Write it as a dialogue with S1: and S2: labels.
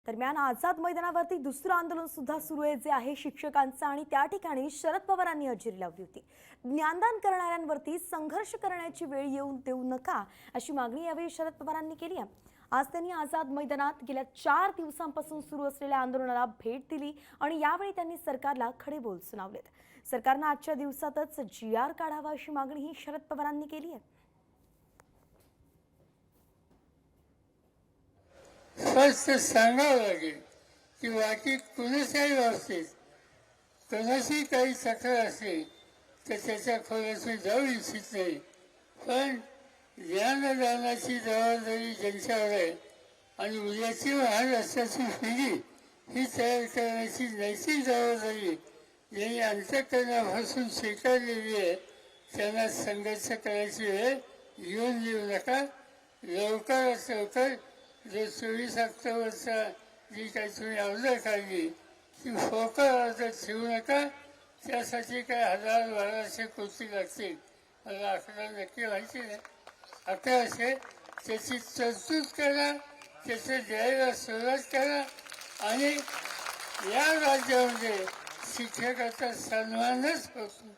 S1: दरम्यान आझाद मैदानावरती दुसरं आंदोलन सुद्धा सुरू आहे, जे आहे शिक्षकांचं। आणि त्या ठिकाणी शरद पवारांनी हजेरी लावली होती। ज्ञानदान करणाऱ्यांवरती संघर्ष करण्याची वेळ येऊ देऊ नका, अशी मागणी यावेळी शरद पवारांनी केली आहे। आज त्यांनी आझाद मैदानात गेल्या 4 दिवसांपासून सुरू असलेल्या आंदोलनाला भेट दिली आणि यावेळी त्यांनी सरकारला खडे बोल सुनावलेत। सरकारनं आजच्या दिवसातच GR काढावा, अशी मागणीही शरद पवारांनी केली आहे।
S2: स्पष्ट सांगावं लागेल की बाकी कुणाच्याही बाबतीत कोणाशी काही तक्रार असेल तर त्याच्या खोलाशी जाऊ इच्छित नाही, पण ज्ञानदानाची जबाबदारी ज्यांच्यावर आहे आणि उद्याची महाराष्ट्राची पिढी ही तयार करण्याची नैतिक जबाबदारी ज्यांनी अंतःकरणापासून स्वीकारलेली आहे त्यांना संघर्ष करायची वेळ येऊन देऊ नका। लवकरात लवकर जो 24 ऑक्टोबरचा जी काही तुम्ही अवजड काढली ती फोकस अर्ज ठेवू नका। त्यासाठी काय 1000-1200 कोटी लागतील, मला आकडा नक्की माहिती नाही, 1100 त्याची तरतूद करा, त्याचे द्यायला सुरुवात करा आणि या राज्यामध्ये शिक्षकाचा सन्मानच होतो।